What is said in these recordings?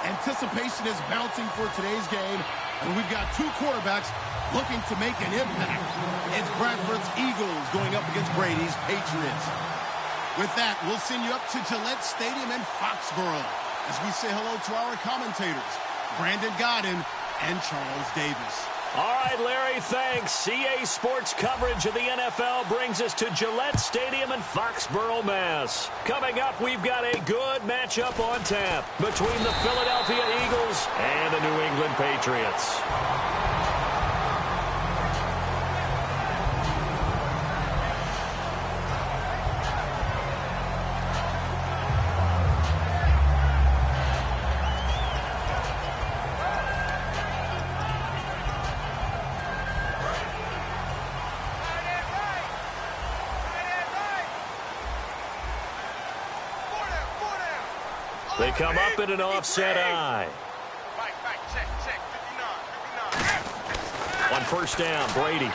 Anticipation is mounting for today's game, and we've got two quarterbacks looking to make an impact. It's Bradford's Eagles going up against Brady's Patriots. With that, we'll send you up to Gillette Stadium in Foxborough as we say hello to our commentators, Brandon Godden and Charles Davis. All right, Larry, thanks. CA Sports coverage of the NFL brings us to Gillette Stadium in Foxborough, Mass. Coming up, we've got a good matchup on tap between the Philadelphia Eagles and the New England Patriots. They come up in an offset eye. On first down, Brady.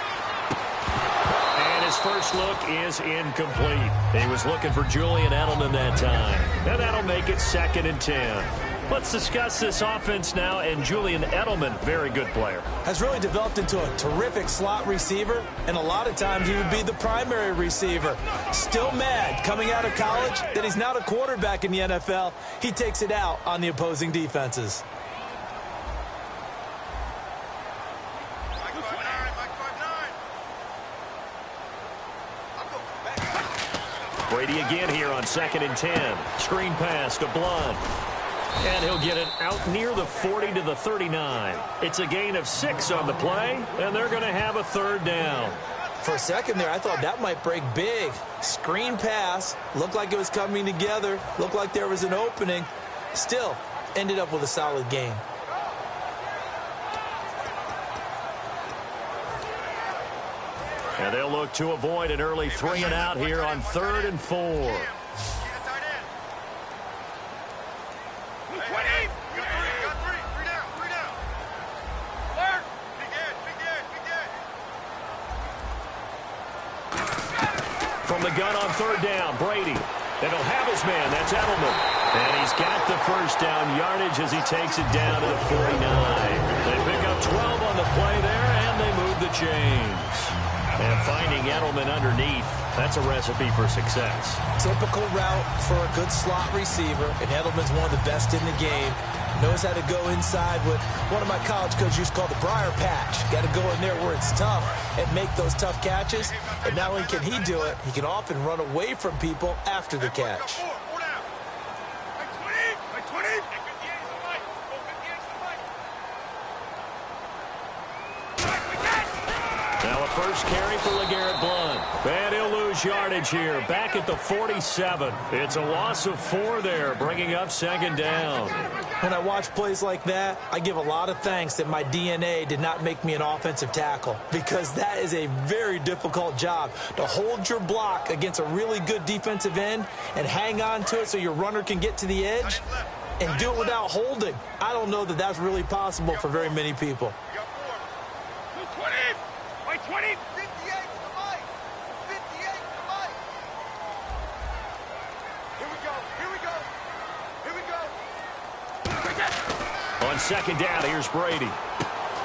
And his first look is incomplete. He was looking for Julian Edelman that time. And that'll make it 2nd and 10. Let's discuss this offense now, and Julian Edelman, very good player. Has really developed into a terrific slot receiver, and a lot of times he would be the primary receiver. Still mad coming out of college that he's now the quarterback in the NFL. He takes it out on the opposing defenses. Brady again here on 2nd and 10. Screen pass to Blunt. And he'll get it out near the 40 to the 39. It's a gain of 6 on the play, and they're going to have a 3rd down. For a second there, I thought that might break big. Screen pass. Looked like it was coming together. Looked like there was an opening. Still, ended up with a solid gain. And they'll look to avoid an early 3 and out here on 3rd and 4. From the gun on 3rd down, Brady. And he'll have his man. That's Edelman. And he's got the first down yardage as he takes it down to the 49. They pick up 12 on the play there, and they move the chains. And finding Edelman underneath, that's a recipe for success. Typical route for a good slot receiver, and Edelman's one of the best in the game. Knows how to go inside what one of my college coaches used to call the briar patch. Got to go in there where it's tough and make those tough catches. And not only can he do it, he can often run away from people after the catch. Now a first carry for LeGarrette Blount. And he'll lose yardage here, back at the 47. It's a loss of 4 there, bringing up 2nd down. When I watch plays like that, I give a lot of thanks that my DNA did not make me an offensive tackle, because that is a very difficult job, to hold your block against a really good defensive end and hang on to it so your runner can get to the edge and do it without holding. I don't know that that's really possible for very many people. 20, 58 to the mic. 58 to the mic. Here we go. Here we go. Here we go. On 2nd down, here's Brady.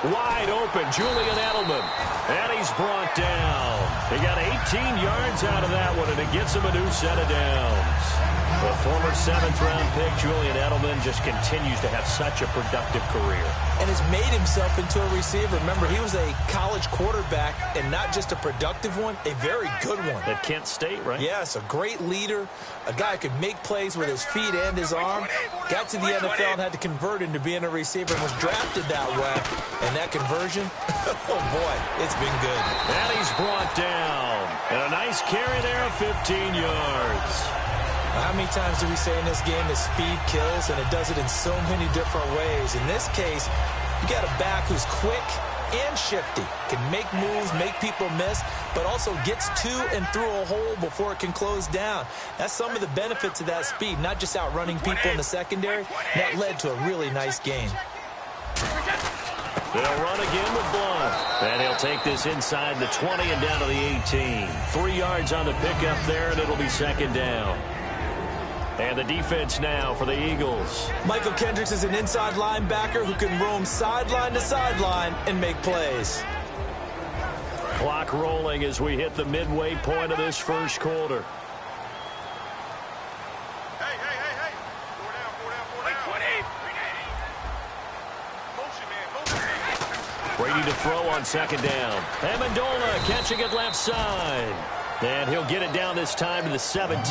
Wide open, Julian Edelman. And he's brought down. He got 18 yards out of that one, and it gets him a new set of downs. The former 7th-round pick, Julian Edelman, just continues to have such a productive career. And has made himself into a receiver. Remember, he was a college quarterback, and not just a productive one, a very good one. At Kent State, right? Yes, a great leader, a guy who could make plays with his feet and his arm. Got to the NFL and had to convert into being a receiver and was drafted that way. And that conversion, oh boy, it's been good. And he's brought down. And a nice carry there of 15 yards. How many times do we say in this game that speed kills, and it does it in so many different ways? In this case, you got a back who's quick and shifty, can make moves, make people miss, but also gets to and through a hole before it can close down. That's some of the benefits of that speed, not just outrunning people in the secondary. That led to a really nice game. They'll run again with Blount. And he'll take this inside the 20 and down to the 18. 3 yards on the pickup there, and it'll be 2nd down. And the defense now for the Eagles. Michael Kendricks is an inside linebacker who can roam sideline to sideline and make plays. Clock rolling as we hit the midway point of this first quarter. Hey. Four down. Motion, man. Brady to throw on second down. Amendola catching it left side. And he'll get it down this time to the 17.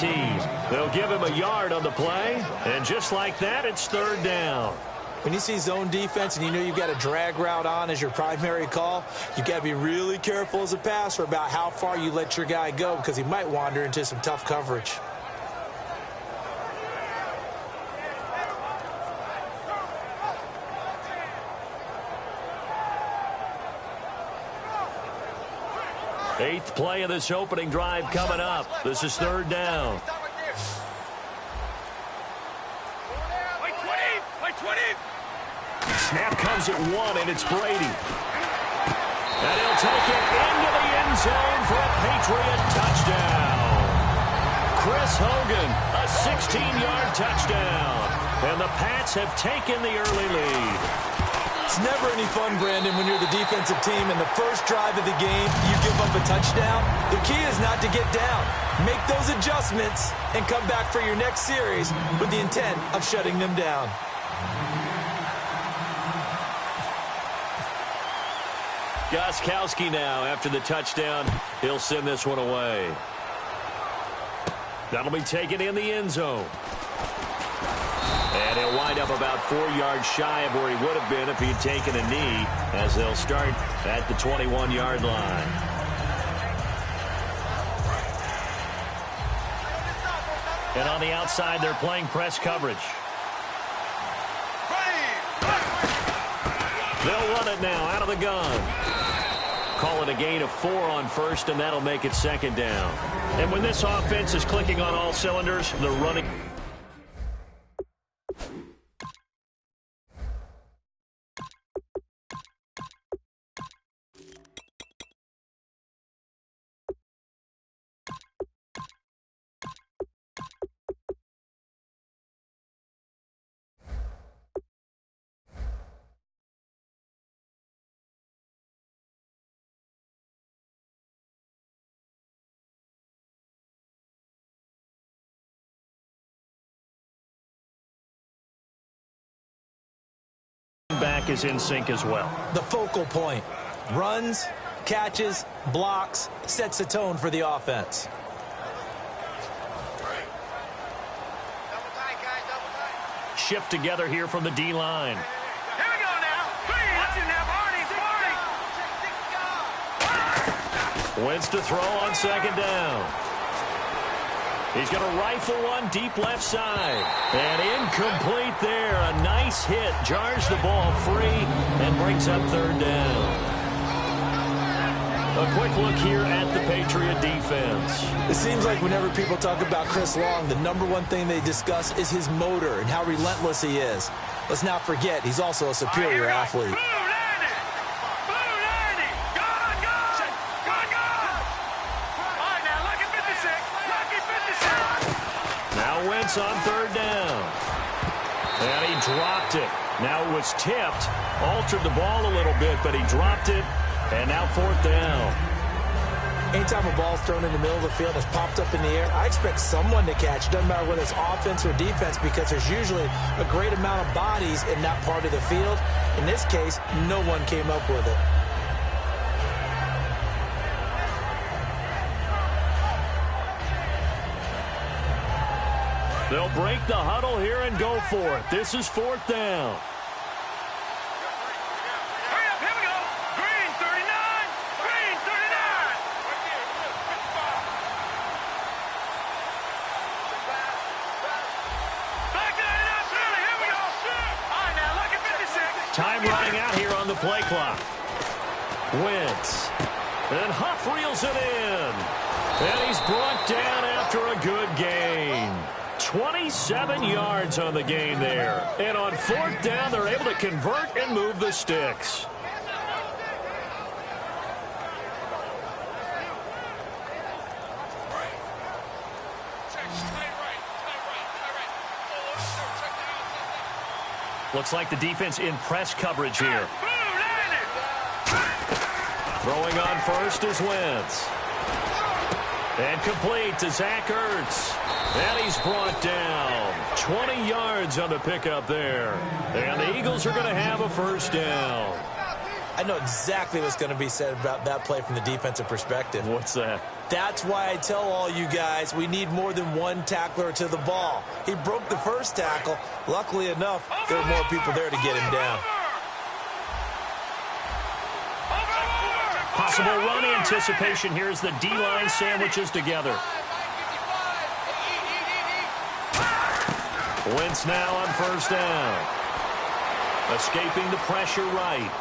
They'll give him a yard on the play. And just like that, it's third down. When you see zone defense and you know you've got a drag route on as your primary call, you've got to be really careful as a passer about how far you let your guy go because he might wander into some tough coverage. Eighth play of this opening drive coming up. This is third down. Snap comes at one, and it's Brady. And he'll take it into the end zone for a Patriot touchdown. Chris Hogan, a 16-yard touchdown. And the Pats have taken the early lead. It's never any fun, Brandon, when you're the defensive team and the first drive of the game, you give up a touchdown. The key is not to get down. Make those adjustments and come back for your next series with the intent of shutting them down. Gostkowski now after the touchdown. He'll send this one away. That'll be taken in the end zone. And he'll wind up about 4 yards shy of where he would have been if he'd taken a knee, as they'll start at the 21-yard line. And on the outside, they're playing press coverage. They'll run it now out of the gun. Call it a gain of 4 on first, and that'll make it second down. And when this offense is clicking on all cylinders, they're running. Back is in sync as well. The focal point. Runs, catches, blocks, sets the tone for the offense. Shift together here from the D-line. Here we go now. Watch it now, Barney. Wentz to throw on second down. He's going to rifle one deep left side. And incomplete there. A nice hit. Jars the ball free and brings up third down. A quick look here at the Patriot defense. It seems like whenever people talk about Chris Long, the number one thing they discuss is his motor and how relentless he is. Let's not forget, he's also a superior athlete. Wentz on third down. And he dropped it. Now it was tipped. Altered the ball a little bit, but he dropped it. And now fourth down. Anytime a ball's thrown in the middle of the field and it's popped up in the air, I expect someone to catch. Doesn't matter whether it's offense or defense, because there's usually a great amount of bodies in that part of the field. In this case, no one came up with it. They'll break the huddle here and go for it. This is fourth down. Hurry up, here we go. Green 39. Green 39. Back 99, here we go. All right, now look at 56. Time running out here on the play clock. Wentz. And Huff reels it in. And he's brought down after a good gain. 27 yards on the gain there. And on fourth down, they're able to convert and move the sticks. Looks like the defense in press coverage here. Throwing on first is Wentz. And complete to Zach Ertz. And he's brought down. 20 yards on the pickup there. And the Eagles are going to have a first down. I know exactly what's going to be said about that play from the defensive perspective. What's that? That's why I tell all you guys we need more than one tackler to the ball. He broke the first tackle. Luckily enough, there were more people there to get him down. Possible run anticipation here as the D-line sandwiches together. Wentz now on first down. Escaping the pressure right.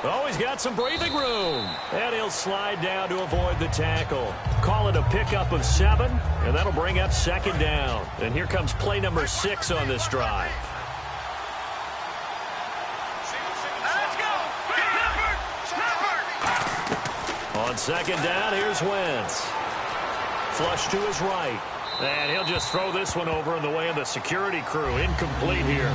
Oh, he's got some breathing room. And he'll slide down to avoid the tackle. Call it a pickup of 7, and that'll bring up second down. And here comes play number 6 on this drive. On second down, here's Wentz. Flush to his right. And he'll just throw this one over in the way of the security crew. Incomplete here.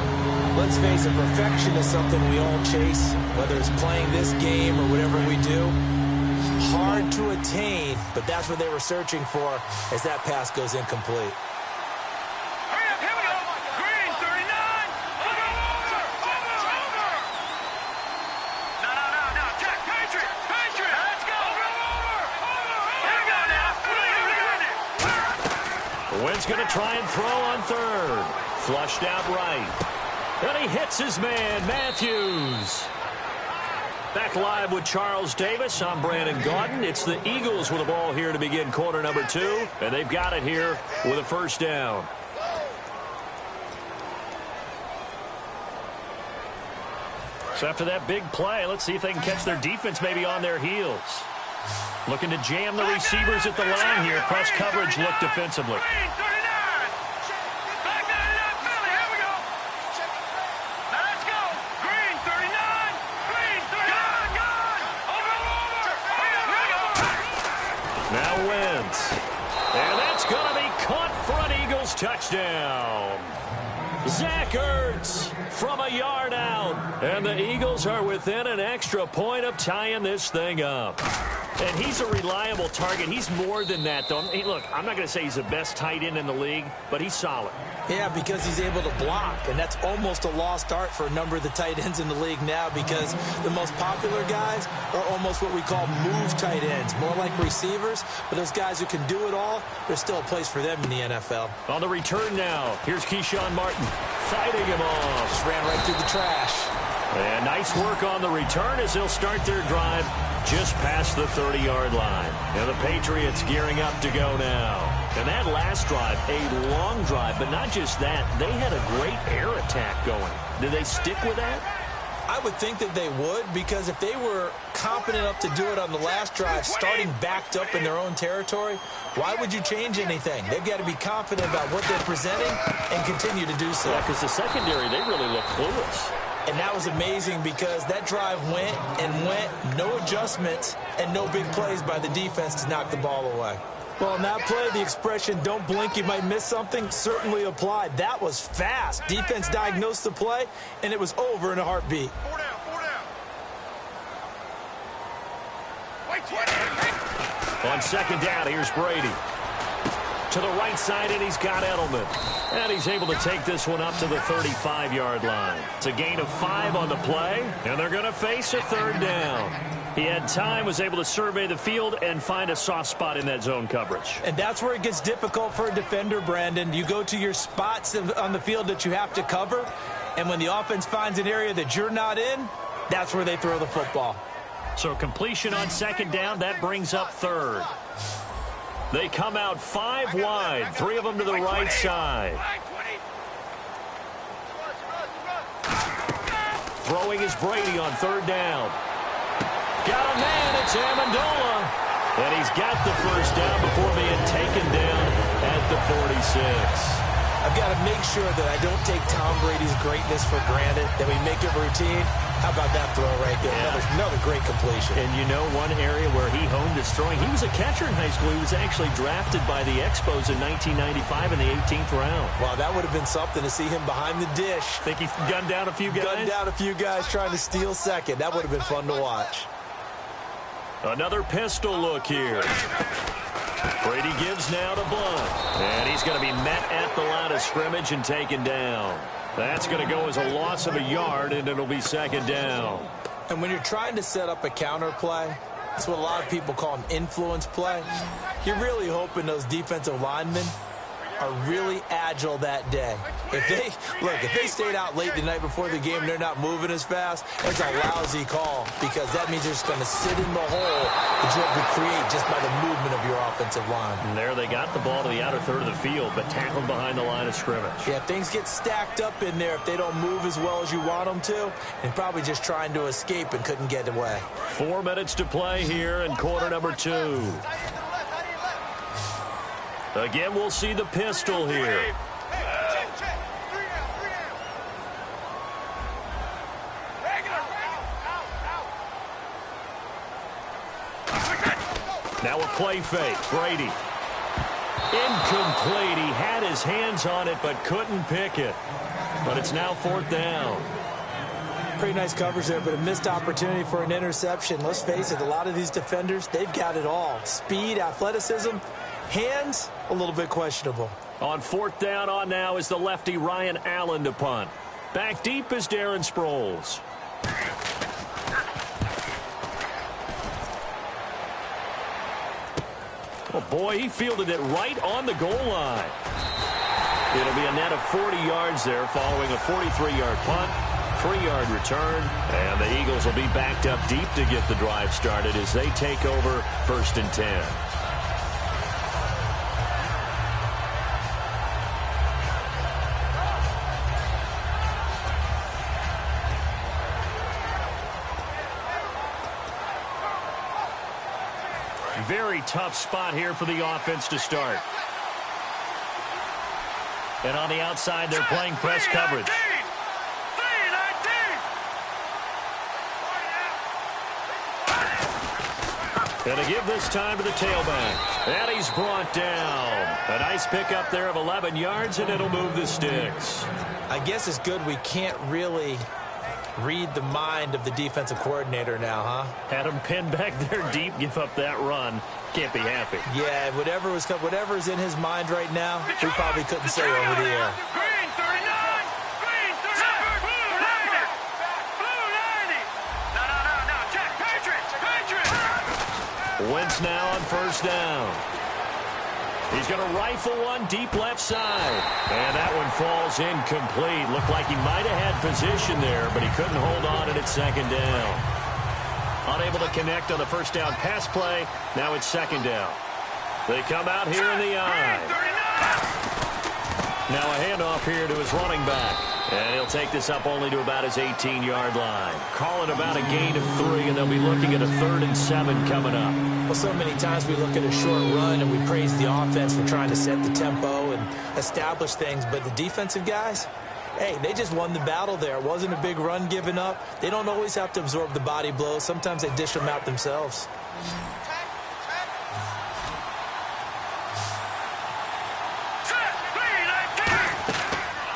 Let's face it, perfection is something we all chase, whether it's playing this game or whatever we do. Hard to attain, but that's what they were searching for as that pass goes incomplete. Wentz going to try and throw on third. Flushed out right. And he hits his man, Matthews. Back live with Charles Davis. I'm Brandon Gaudin. It's the Eagles with the ball here to begin quarter number 2. And they've got it here with a first down. So after that big play, let's see if they can catch their defense maybe on their heels. Looking to jam the receivers at the line here. Press coverage look defensively. Now Wentz. And that's going to be caught for an Eagles touchdown. Zach Ertz from a yard out. And the Eagles are within an extra point of tying this thing up. And he's a reliable target. He's more than that, though. Hey, look, I'm not going to say he's the best tight end in the league, but he's solid. Yeah, because he's able to block, and that's almost a lost art for a number of the tight ends in the league now because the most popular guys are almost what we call move tight ends, more like receivers. But those guys who can do it all, there's still a place for them in the NFL. On the return now, here's Keyshawn Martin fighting him off. Just ran right through the trash. And nice work on the return as they'll start their drive just past the 30-yard line. And the Patriots gearing up to go now. And that last drive, a long drive, but not just that. They had a great air attack going. Did they stick with that? I would think that they would, because if they were competent enough to do it on the last drive, starting backed up in their own territory, why would you change anything? They've got to be confident about what they're presenting and continue to do so. Yeah, because the secondary, they really look clueless. And that was amazing because that drive went and went, no adjustments and no big plays by the defense to knock the ball away. Well, in that play, the expression, don't blink, you might miss something, certainly applied. That was fast. Defense diagnosed the play, and it was over in a heartbeat. On second down, here's Brady. To the right side, and he's got Edelman. And he's able to take this one up to the 35-yard line. It's a gain of 5 on the play, and they're going to face a third down. He had time, was able to survey the field and find a soft spot in that zone coverage. And that's where it gets difficult for a defender, Brandon. You go to your spots on the field that you have to cover, and when the offense finds an area that you're not in, that's where they throw the football. So completion on second down, that brings up third. They come out 5 wide, 3 of them to the right side. Throwing is Brady on third down. Got a man, it's Amendola. And he's got the first down before being taken down at the 46. I've got to make sure that I don't take Tom Brady's greatness for granted, that we make it routine. How about that throw right there? Yeah. Another great completion. And you know one area where he honed his throwing? He was a catcher in high school. He was actually drafted by the Expos in 1995 in the 18th round. Wow, that would have been something to see him behind the dish. Think he gunned down a few guys? Gunned down a few guys trying to steal second. That would have been fun to watch. Another pistol look here. Brady gives now to Blunt. And he's going to be met at the line of scrimmage and taken down. That's going to go as a loss of a yard, and it'll be second down. And when you're trying to set up a counter play, that's what a lot of people call an influence play. You're really hoping those defensive linemen are really agile that day. If they stayed out late the night before the game and they're not moving as fast, it's a lousy call because that means they're just going to sit in the hole that you have to create just by the movement of your offensive line. And there they got the ball to the outer third of the field, but tackled behind the line of scrimmage. Yeah, things get stacked up in there if they don't move as well as you want them to, and probably just trying to escape and couldn't get away. 4 minutes to play here in quarter number 2. Again, we'll see the pistol here. Now a play fake. Brady. Incomplete. He had his hands on it but couldn't pick it. But it's now 4th down. Pretty nice coverage there, but a missed opportunity for an interception. Let's face it, a lot of these defenders, they've got it all. Speed, athleticism, hands, a little bit questionable. On 4th down on now is the lefty Ryan Allen to punt. Back deep is Darren Sproles. Oh, boy, he fielded it right on the goal line. It'll be a net of 40 yards there following a 43-yard punt, 3-yard return, and the Eagles will be backed up deep to get the drive started as they take over 1st and 10. Very tough spot here for the offense to start. And on the outside, they're playing press coverage. And to give this time to the tailback. And he's brought down. A nice pickup there of 11 yards, and it'll move the sticks. I guess it's good we can't really read the mind of the defensive coordinator now, huh? Had him pinned back there deep, give up that run. Can't be happy. Yeah, whatever's in his mind right now, we probably couldn't say over the air. Green 39! Green 39! Blue 90! Blue 90! No, Jack, Patriots! Wentz now on 1st down. He's going to rifle one deep left side. And that one falls incomplete. Looked like he might have had position there, but he couldn't hold on at 2nd down. Unable to connect on the 1st down pass play. Now it's 2nd down. They come out here in the eye. Now a handoff here to his running back. And he'll take this up only to about his 18-yard line. Calling about a gain of 3, and they'll be looking at a 3rd and 7 coming up. Well, so many times we look at a short run and we praise the offense for trying to set the tempo and establish things. But the defensive guys, hey, they just won the battle there. It wasn't a big run given up. They don't always have to absorb the body blows. Sometimes they dish them out themselves.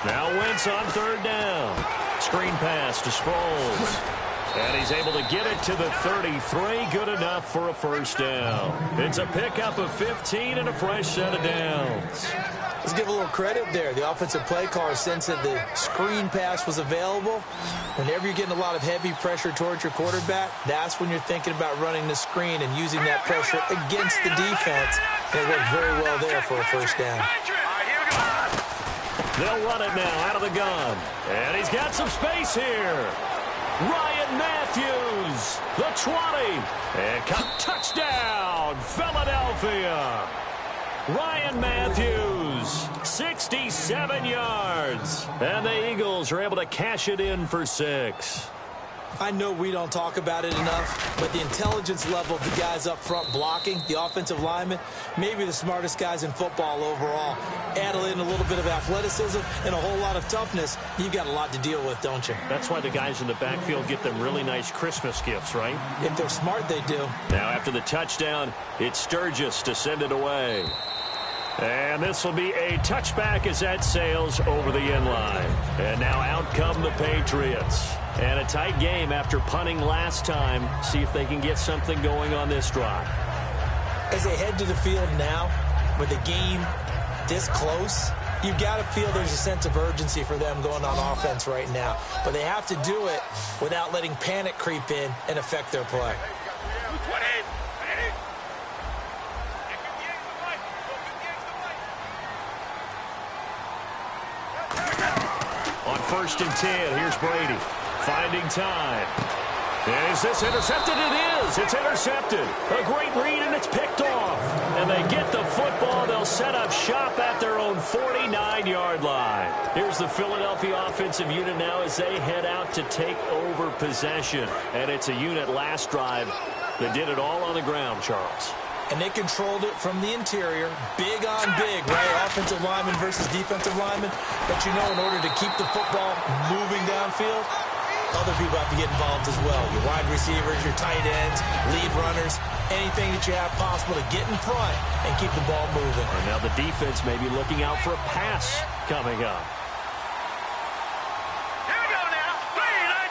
Now Wentz on 3rd down. Screen pass to Sproles. And he's able to get it to the 33. Good enough for a 1st down. It's a pickup of 15 and a fresh set of downs. Let's give a little credit there. The offensive play caller sensed that the screen pass was available. Whenever you're getting a lot of heavy pressure towards your quarterback, that's when you're thinking about running the screen and using that pressure against the defense. And it worked very well there for a 1st down. They'll run it now out of the gun. And he's got some space here. Ryan Matthews, the 20. And touchdown, Philadelphia. Ryan Matthews, 67 yards. And the Eagles are able to cash it in for 6. I know we don't talk about it enough, but the intelligence level of the guys up front blocking, the offensive linemen, maybe the smartest guys in football overall. Add in a little bit of athleticism and a whole lot of toughness, you've got a lot to deal with, don't you? That's why the guys in the backfield get them really nice Christmas gifts, right? If they're smart, they do. Now after the touchdown, it's Sturgis to send it away. And this will be a touchback as that sails over the end line. And now out come the Patriots. And a tight game after punting last time. See if they can get something going on this drive. As they head to the field now, with the game this close, you've got to feel there's a sense of urgency for them going on offense right now. But they have to do it without letting panic creep in and affect their play. On 1st and 10, here's Brady. Finding time. Is this intercepted? It is. It's intercepted. A great read, and it's picked off. And they get the football. They'll set up shop at their own 49-yard line. Here's the Philadelphia offensive unit now as they head out to take over possession. And it's a unit last drive that did it all on the ground, Charles. And they controlled it from the interior, big on big, right? Offensive lineman versus defensive lineman. But you know, in order to keep the football moving downfield, other people have to get involved as well. Your wide receivers, your tight ends, lead runners, anything that you have possible to get in front and keep the ball moving. And now the defense may be looking out for a pass coming up. Here we go now.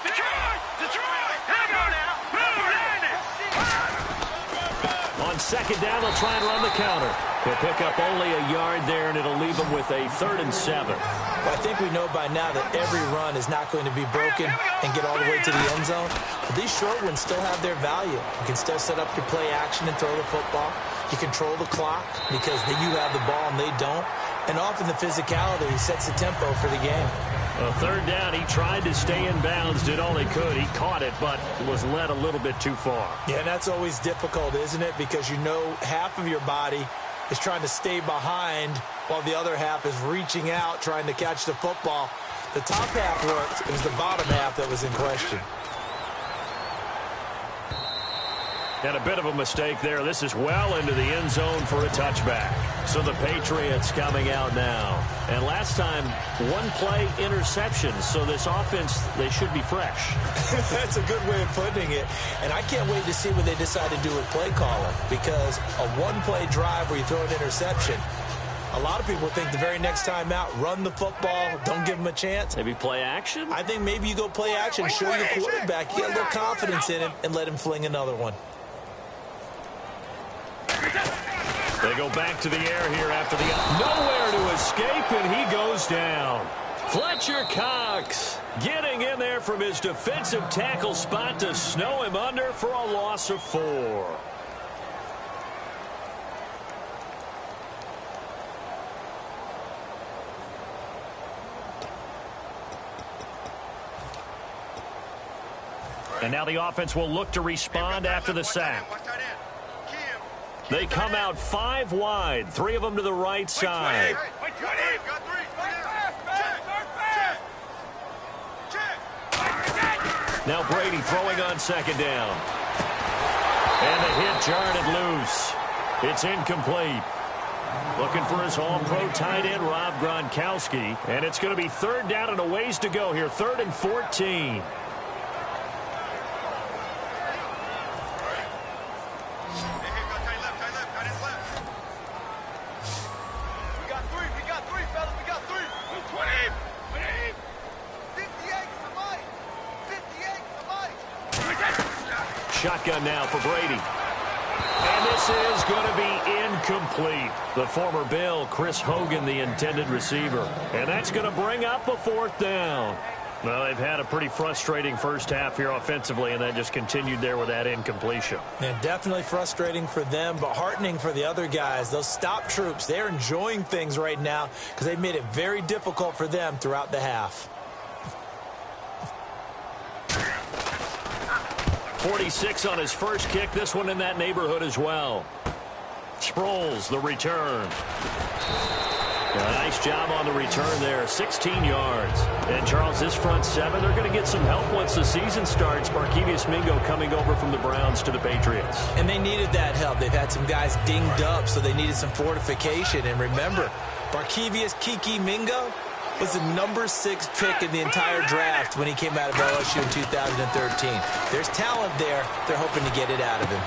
Detroit! Detroit! Here we go now. On 2nd down, they'll try and run the counter. They'll pick up only a yard there, and it'll leave them with a 3rd and 7. Well, I think we know by now that every run is not going to be broken and get all the way to the end zone. But these short ones still have their value. You can still set up your play action and throw the football. You control the clock because you have the ball and they don't. And often the physicality sets the tempo for the game. A 3rd down, he tried to stay in bounds, did all he could. He caught it, but was led a little bit too far. Yeah, and that's always difficult, isn't it? Because you know half of your body is trying to stay behind while the other half is reaching out, trying to catch the football. The top half worked. It was the bottom half that was in question. And a bit of a mistake there. This is well into the end zone for a touchback. So the Patriots coming out now. And last time, 1-play interception. So this offense, they should be fresh. That's a good way of putting it. And I can't wait to see what they decide to do with play calling. Because a 1-play drive where you throw an interception, a lot of people think the very next time out, run the football, don't give them a chance. Maybe play action? I think maybe you go play action, show your quarterback, you get a little confidence in him, and let him fling another one. They go back to the air here after the... Nowhere to escape, and he goes down. Fletcher Cox getting in there from his defensive tackle spot to snow him under for a loss of 4. And now the offense will look to respond after the sack. They come out 5 wide, 3 of them to the right side. Now Brady throwing on 2nd down. And the hit jarred it loose. It's incomplete. Looking for his all-pro tight end, Rob Gronkowski. And it's going to be 3rd down and a ways to go here, 3rd and 14. Shotgun now for Brady. And this is going to be incomplete. The former Bill, Chris Hogan, the intended receiver. And that's going to bring up a 4th down. Well, they've had a pretty frustrating first half here offensively, and that just continued there with that incompletion. Yeah, definitely frustrating for them, but heartening for the other guys. Those stop troops, they're enjoying things right now because they've made it very difficult for them throughout the half. 46 on his first kick. This one in that neighborhood as well. Sproles, the return. Nice job on the return there, 16 yards. And, Charles, this front seven, they're going to get some help once the season starts. Barkevius Mingo coming over from the Browns to the Patriots. And they needed that help. They've had some guys dinged up, so they needed some fortification. And remember, Barkevius Kiki Mingo was the number 6 pick in the entire draft when he came out of LSU in 2013. There's talent there. They're hoping to get it out of him.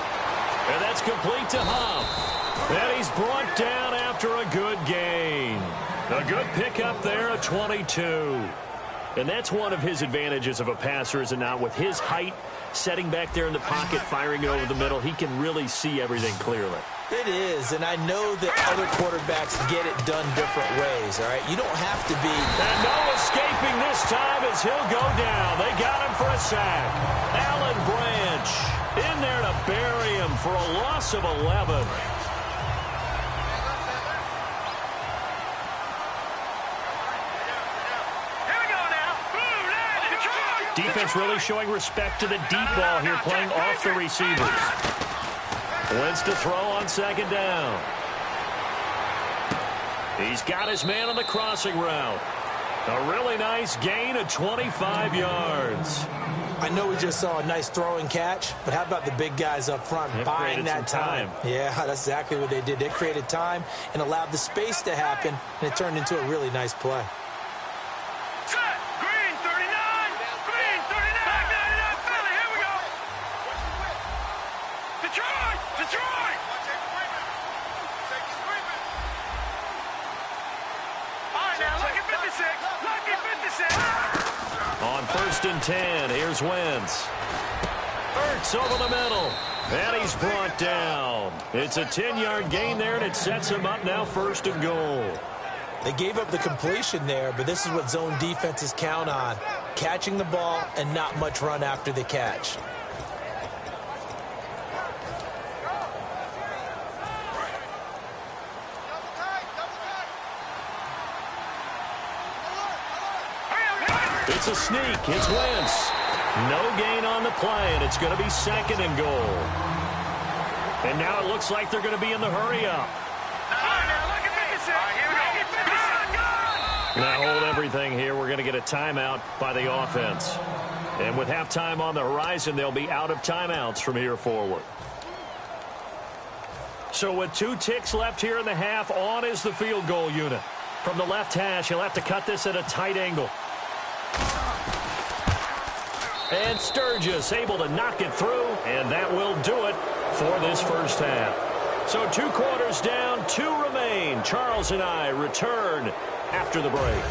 And that's complete to Huff. And he's brought down after a good gain. A good pickup there, a 22. And that's one of his advantages of a passer, is it not? With his height, setting back there in the pocket, firing it over the middle, he can really see everything clearly. It is, and I know that other quarterbacks get it done different ways, all right? You don't have to be... And no escaping this time as he'll go down. They got him for a sack. Alan Branch in there to bury him for a loss of 11. Defense really showing respect to the deep ball here, playing off the receivers. Wentz to throw on second down. He's got his man on the crossing route. A really nice gain of 25 yards. I know we just saw a nice throwing catch, but how about the big guys up front buying that time? Yeah, that's exactly what they did. They created time and allowed the space to happen, and it turned into a really nice play. On 1st and 10, here's Wentz. Ertz over the middle. And he's brought down. It's a 10-yard gain there, and it sets him up now 1st and goal. They gave up the completion there, but this is what zone defenses count on. Catching the ball and not much run after the catch. It's a sneak. It's Wentz. No gain on the play, and it's going to be 2nd and goal. And now it looks like they're going to be in the hurry-up. Now hold everything here. We're going to get a timeout by the offense. And with halftime on the horizon, they'll be out of timeouts from here forward. So with 2 ticks left here in the half, on is the field goal unit. From the left hash, he'll have to cut this at a tight angle. And Sturgis able to knock it through, and that will do it for this first half. So 2 quarters down, 2 remain. Charles and I return after the break.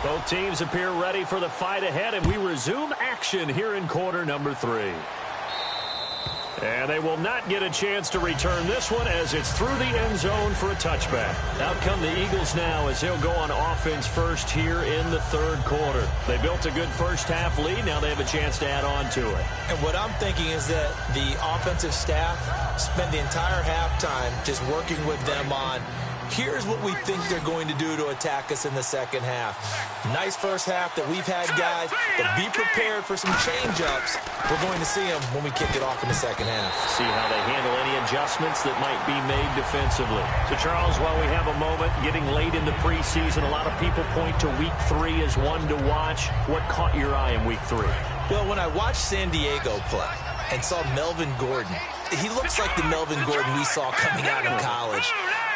Both teams appear ready for the fight ahead, and we resume action here in quarter number 3. And they will not get a chance to return this one as it's through the end zone for a touchback. Out come the Eagles now as they'll go on offense first here in the 3rd quarter. They built a good first half lead. Now they have a chance to add on to it. And what I'm thinking is that the offensive staff spent the entire halftime just working with them on, here's what we think they're going to do to attack us in the second half. Nice first half that we've had, guys, but be prepared for some change-ups. We're going to see them when we kick it off in the second half. See how they handle any adjustments that might be made defensively. So, Charles, while we have a moment, getting late in the preseason, a lot of people point to Week 3 as one to watch. What caught your eye in Week 3? Well, when I watched San Diego play and saw Melvin Gordon, he looks like the Melvin Gordon we saw coming out of college.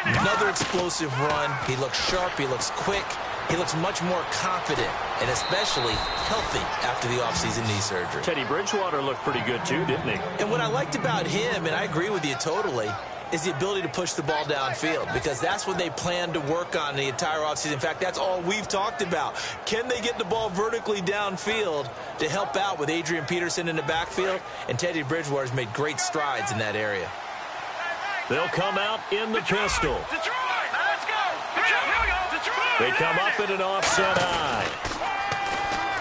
Another explosive run. He looks sharp. He looks quick. He looks much more confident and especially healthy after the offseason knee surgery. Teddy Bridgewater looked pretty good too, didn't he? And what I liked about him, and I agree with you totally, is the ability to push the ball downfield, because that's what they plan to work on the entire offseason. In fact, that's all we've talked about. Can they get the ball vertically downfield to help out with Adrian Peterson in the backfield? And Teddy Bridgewater's made great strides in that area. They'll come out in the pistol. They come up in an offset eye.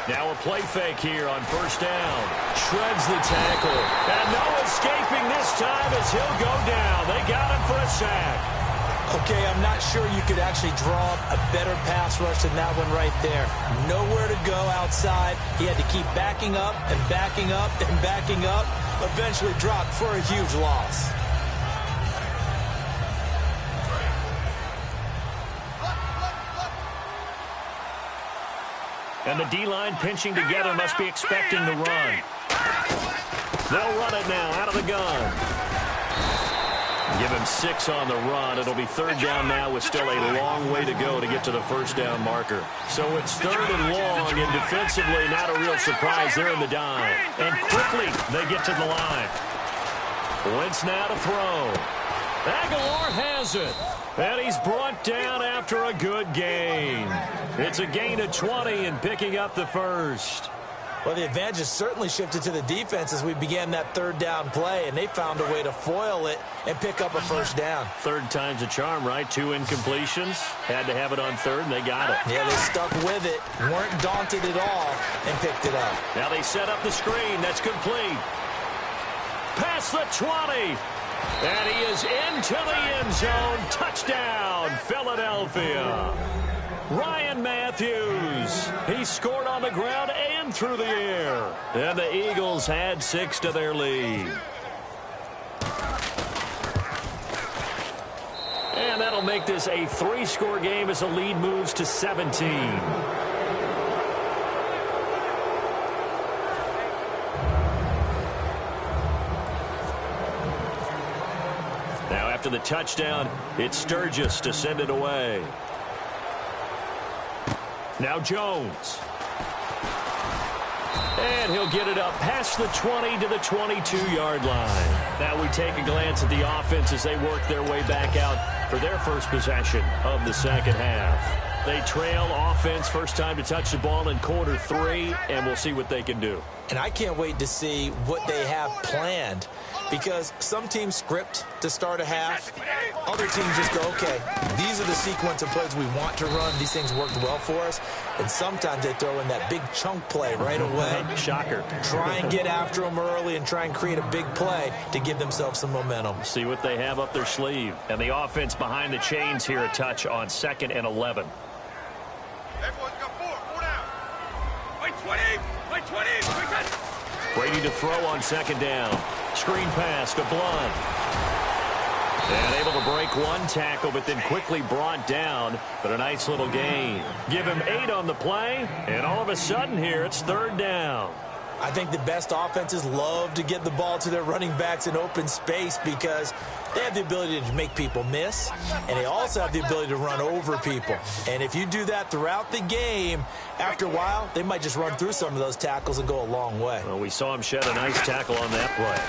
Now a play fake here on first down. Shreds the tackle. And no escaping this time as he'll go down. They got him for a sack. Okay, I'm not sure you could actually draw up a better pass rush than that one right there. Nowhere to go outside. He had to keep backing up and backing up and backing up. Eventually dropped for a huge loss. And the D-line pinching together must be expecting the run. They'll run it now out of the gun. Give him 6 on the run. It'll be third down now with still a long way to go to get to the first down marker. So it's third and long, and defensively not a real surprise. They're in the dime. And quickly they get to the line. Wentz now to throw. Aguilar has it. And he's brought down after a good gain. It's a gain of 20 and picking up the first. Well, the advantage has certainly shifted to the defense as we began that third down play, and they found a way to foil it and pick up a first down. Third time's a charm, right? 2 incompletions. Had to have it on third, and they got it. Yeah, they stuck with it, weren't daunted at all, and picked it up. Now they set up the screen. That's complete. Past the 20. And he is into the end zone. Touchdown, Philadelphia. Ryan Matthews. He scored on the ground and through the air. And the Eagles add 6 to their lead. And that'll make this a 3-score game as the lead moves to 17. After the touchdown, it's Sturgis to send it away. Now Jones. And he'll get it up past the 20 to the 22-yard line. Now we take a glance at the offense as they work their way back out for their first possession of the second half. They trail offense, first time to touch the ball in quarter 3, and we'll see what they can do. And I can't wait to see what they have planned, because some teams script to start a half. Other teams just go, okay, these are the sequence of plays we want to run. These things worked well for us. And sometimes they throw in that big chunk play right away. Shocker. Try and get after them early and try and create a big play to give themselves some momentum. See what they have up their sleeve. And the offense behind the chains here a touch on 2nd and 11. Everyone's got 4 down. Wait 20, wait 20, wait 10. Brady to throw on 2nd down. Screen pass to Blunt. And able to break one tackle, but then quickly brought down. But a nice little gain. Give him 8 on the play, and all of a sudden here it's third down. I think the best offenses love to get the ball to their running backs in open space because they have the ability to make people miss, and they also have the ability to run over people. And if you do that throughout the game, after a while, they might just run through some of those tackles and go a long way. Well, we saw him shed a nice tackle on that play.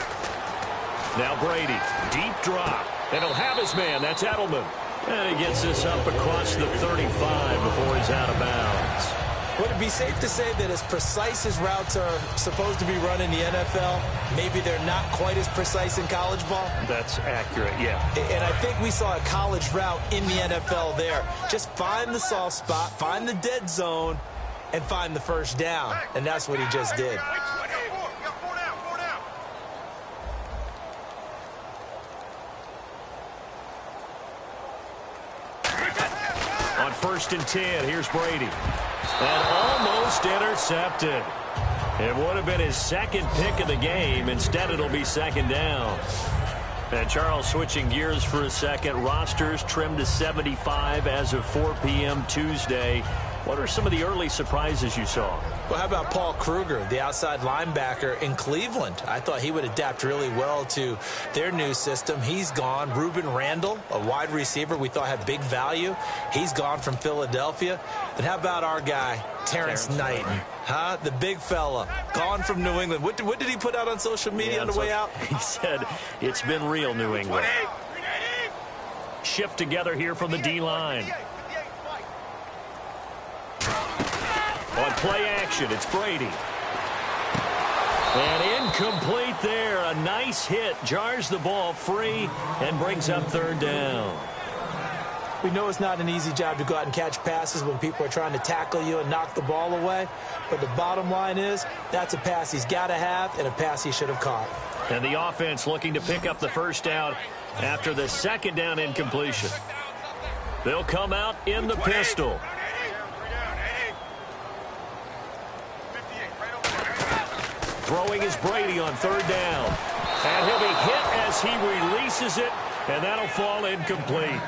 Now Brady, deep drop, and he'll have his man. That's Edelman. And he gets this up across the 35 before he's out of bounds. Would it be safe to say that as precise as routes are supposed to be run in the NFL, maybe they're not quite as precise in college ball? That's accurate, yeah. And I think we saw a college route in the NFL there. Just find the soft spot, find the dead zone, and find the first down. And that's what he just did. On 1st and 10, here's Brady. And almost intercepted. It would have been his second pick of the game. Instead, it'll be 2nd down. And Charles, switching gears for a second. Rosters trimmed to 75 as of 4 p.m. Tuesday. What are some of the early surprises you saw? Well, how about Paul Kruger, the outside linebacker in Cleveland? I thought he would adapt really well to their new system. He's gone. Ruben Randall, a wide receiver we thought had big value. He's gone from Philadelphia. And how about our guy, Terrence Knighton? Huh? The big fella, gone from New England. What did he put out on social media on the way out? He said, it's been real, New England. Shift together here from the D-line. On play action, it's Brady. And incomplete there. A nice hit. Jars the ball free and brings up 3rd down. We know it's not an easy job to go out and catch passes when people are trying to tackle you and knock the ball away. But the bottom line is, that's a pass he's got to have and a pass he should have caught. And the offense looking to pick up the first down after the 2nd down incompletion. They'll come out in the pistol. Throwing is Brady on third down. And he'll be hit as he releases it, and that'll fall incomplete.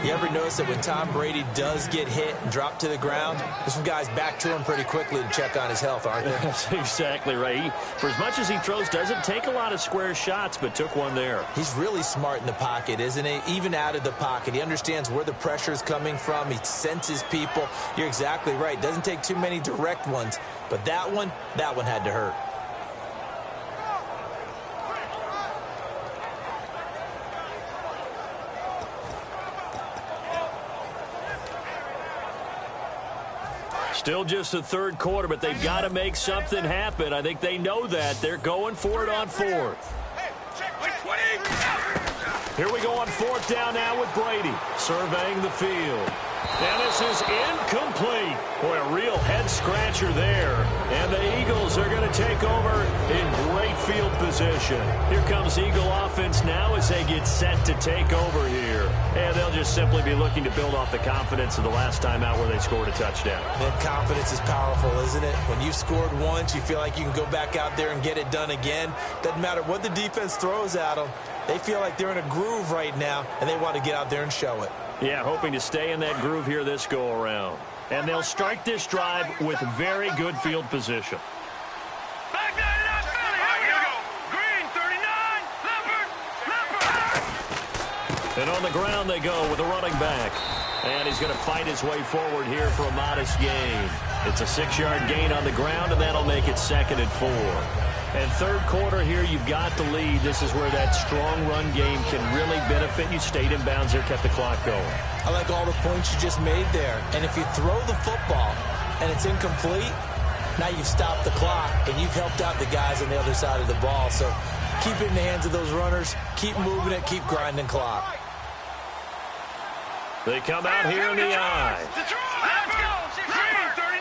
You ever notice that when Tom Brady does get hit and drop to the ground, there's some guys back to him pretty quickly to check on his health, aren't there? That's exactly right. For as much as he throws, doesn't take a lot of square shots, but took one there. He's really smart in the pocket, isn't he? Even out of the pocket. He understands where the pressure is coming from. He senses people. You're exactly right. Doesn't take too many direct ones. But that one had to hurt. Still just the third quarter, but they've got to make something happen. I think they know that. They're going for it on fourth. Here we go on fourth down now with Brady surveying the field. And this is incomplete. Boy, a real head-scratcher there. And the Eagles are going to take over in great field position. Here comes Eagle offense now as they get set to take over here. And they'll just simply be looking to build off the confidence of the last time out where they scored a touchdown. And confidence is powerful, isn't it? When you've scored once, you feel like you can go back out there and get it done again. Doesn't matter what the defense throws at them. They feel like they're in a groove right now, and they want to get out there and show it. Yeah, hoping to stay in that groove here this go-around. And they'll start this drive with very good field position. Back 99, Philly, here we go. Green, 39, Leopard. And on the ground they go with a running back. And he's going to fight his way forward here for a modest gain. It's a 6-yard gain on the ground, and that'll make it 2nd and 4. And third quarter here, you've got the lead. This is where that strong run game can really benefit you. Stayed in bounds there, kept the clock going. I like all the points you just made there. And if you throw the football and it's incomplete, now you've stopped the clock and you've helped out the guys on the other side of the ball. So keep it in the hands of those runners. Keep moving it. Keep grinding clock. They come out here in the eye. Let's go. Green, 39.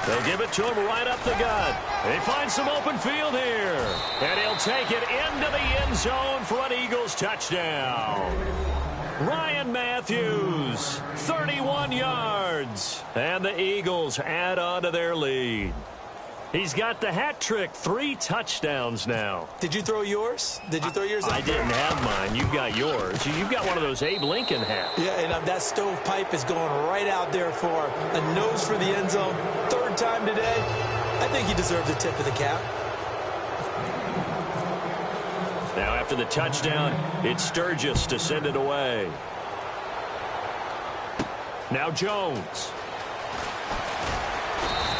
They'll give it to him right up the gut. They find some open field here. And he'll take it into the end zone for an Eagles touchdown. Ryan Matthews, 31 yards. And the Eagles add on to their lead. He's got the hat trick, 3 touchdowns now. Did you throw yours? Did you throw yours? I didn't have mine. You've got yours. You've got one of those Abe Lincoln hats. Yeah, and that stovepipe is going right out there for a nose for the end zone. 3rd time today. I think he deserves a tip of the cap. Now after the touchdown, it's Sturgis to send it away. Now Jones.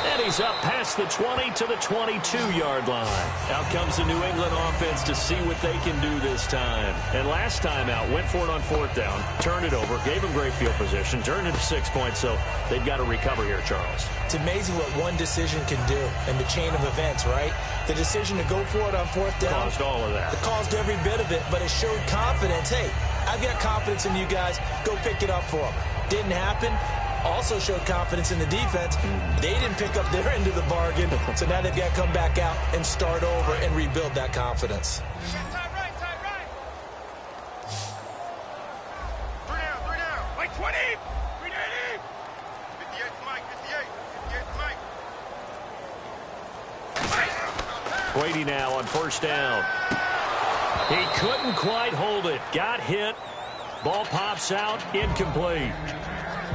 And he's up past the 20 to the 22-yard line. Out comes the New England offense to see what they can do this time. And last time out, went for it on 4th down, turned it over, gave him great field position, turned it to 6 points, so they've got to recover here, Charles. It's amazing what one decision can do in the chain of events, right? The decision to go for it on 4th down. Caused all of that. It caused every bit of it, but it showed confidence. Hey, I've got confidence in you guys. Go pick it up for them. Didn't happen. Also showed confidence in the defense. They didn't pick up their end of the bargain, so now they've got to come back out and start over and rebuild that confidence. Tight right. 3 down. Like 20. 380. 58 to Mike. 58 to Mike. Brady now on 1st down. He couldn't quite hold it. Got hit. Ball pops out. Incomplete.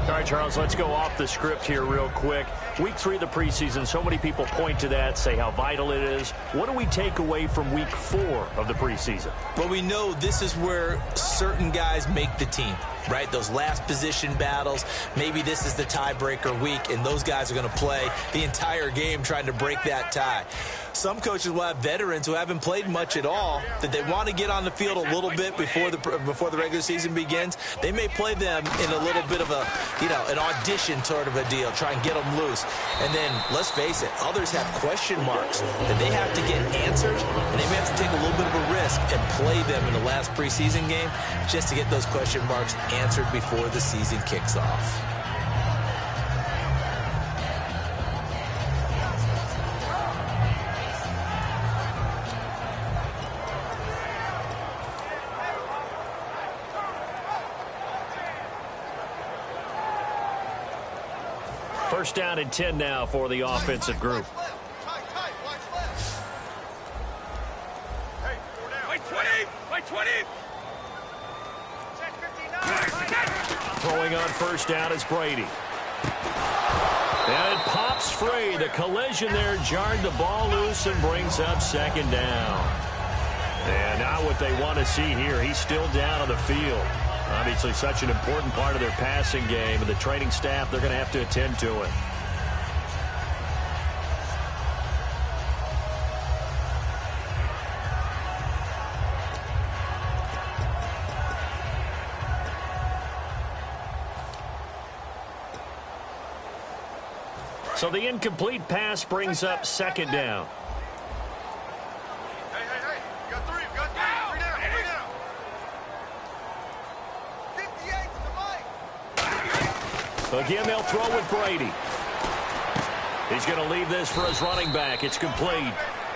All right, Charles, let's go off the script here real quick. Week 3 of the preseason, so many people point to that, say how vital it is. What do we take away from week 4 of the preseason? Well, we know this is where certain guys make the team, right? Those last position battles. Maybe this is the tiebreaker week, and those guys are going to play the entire game trying to break that tie. Some coaches will have veterans who haven't played much at all that they want to get on the field a little bit before the regular season begins. They may play them in a little bit of a, an audition sort of a deal, try and get them loose. And then, let's face it, others have question marks that they have to get answered, and they may have to take a little bit of a risk and play them in the last preseason game just to get those question marks answered before the season kicks off. First down and 10 now for the offensive group. Hey, 4 down. By 20! By 20! Throwing on first down is Brady. And it pops free. The collision there jarred the ball loose and brings up second down. And now what they want to see here, he's still down on the field. Obviously such an important part of their passing game, and the training staff, they're going to have to attend to it. So the incomplete pass brings up second down. Hey, hey, hey. We got 3. We got 3. 3 down. 3 down. 58 to the mic. Again, they'll throw with Brady. He's going to leave this for his running back. It's complete.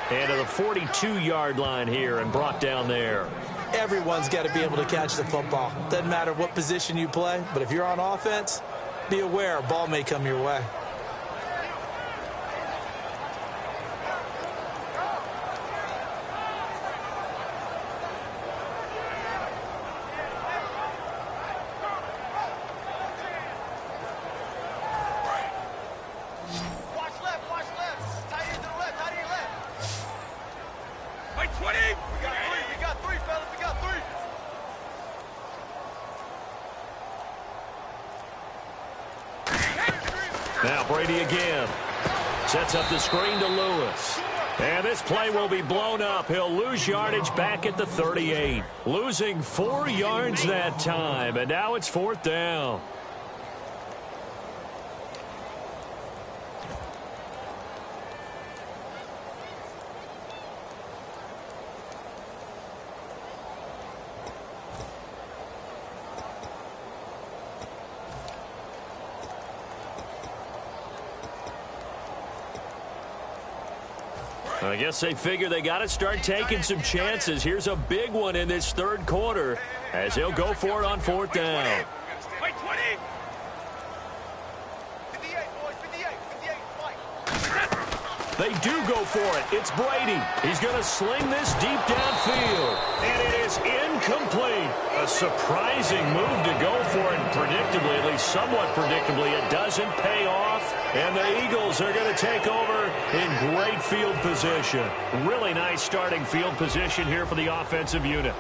And to the 42-yard line here and brought down there. Everyone's got to be able to catch the football. Doesn't matter what position you play, but if you're on offense, be aware a ball may come your way. Now Brady again. Sets up the screen to Lewis. And this play will be blown up. He'll lose yardage back at the 38. Losing 4 yards that time. And now it's fourth down. I guess they figure they got to start taking some chances. Here's a big one in this third quarter as he'll go for it on fourth down. Wait, 20. 58, boys, 58, 58, They do go for it. It's Brady. He's going to sling this deep downfield. And it is incomplete. A surprising move to go for it. Predictably, at least somewhat predictably, it doesn't pay off. And the Eagles are going to take over in great field position. Really nice starting field position here for the offensive unit.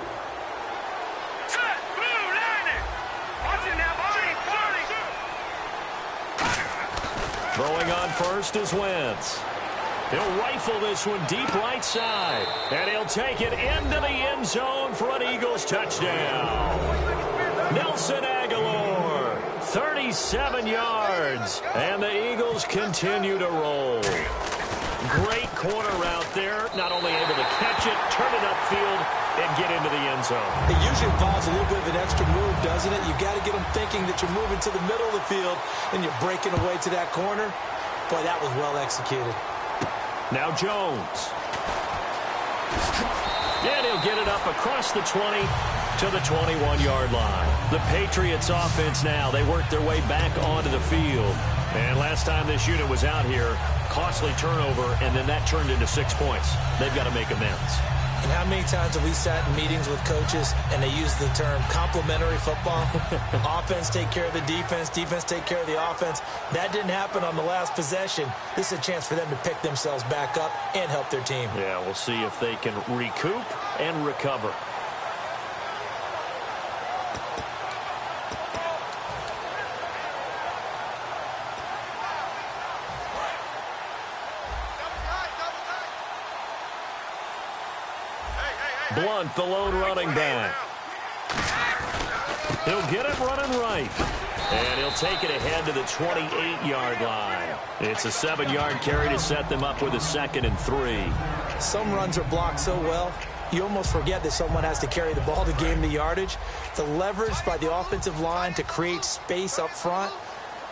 Set, blue, landing. Watch it now, Barney. Throwing on first is Wentz. He'll rifle this one deep right side. And he'll take it into the end zone for an Eagles touchdown. Nelson Aguilar, 37 yards. And the Eagles continue to roll. Great corner route there. Not only able to catch it, turn it upfield, and get into the end zone. It usually involves a little bit of an extra move, doesn't it? You got to get them thinking that you're moving to the middle of the field and you're breaking away to that corner. Boy, that was well executed. Now Jones. And he'll get it up across the 20 to the 21-yard line. The Patriots offense now, they work their way back onto the field. And last time this unit was out here, costly turnover, and then that turned into 6 points. They've got to make amends. And how many times have we sat in meetings with coaches and they use the term complementary football? Offense take care of the defense, defense take care of the offense. That didn't happen on the last possession. This is a chance for them to pick themselves back up and help their team. Yeah, we'll see if they can recoup and recover. Blunt, the lone running back. He'll get it running right. And he'll take it ahead to the 28-yard line. It's a 7-yard carry to set them up with a 2nd and 3. Some runs are blocked so well, you almost forget that someone has to carry the ball to gain the yardage. The leverage by the offensive line to create space up front,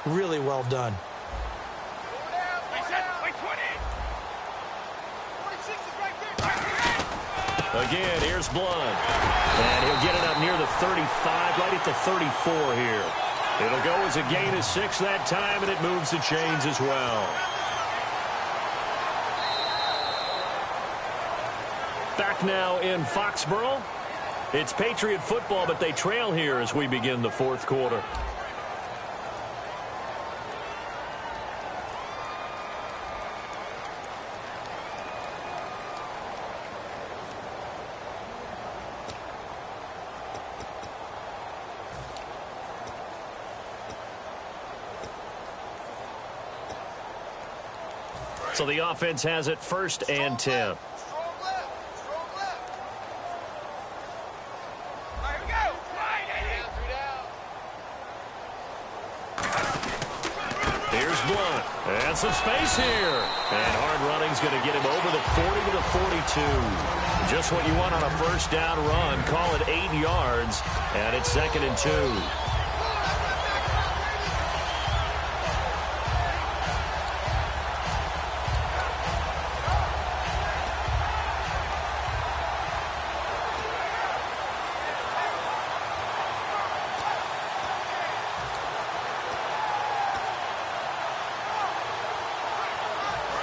really well done. Again, here's Blunt. And he'll get it up near the 35, right at the 34 here. It'll go as a gain of 6 that time, and it moves the chains as well. Back now in Foxborough. It's Patriot football, but they trail here as we begin the fourth quarter. So the offense has it 1st and 10. Here's Blunt. And some space here. And hard running's going to get him over the 40 to the 42. Just what you want on a first down run. Call it 8 yards. And it's 2nd and 2.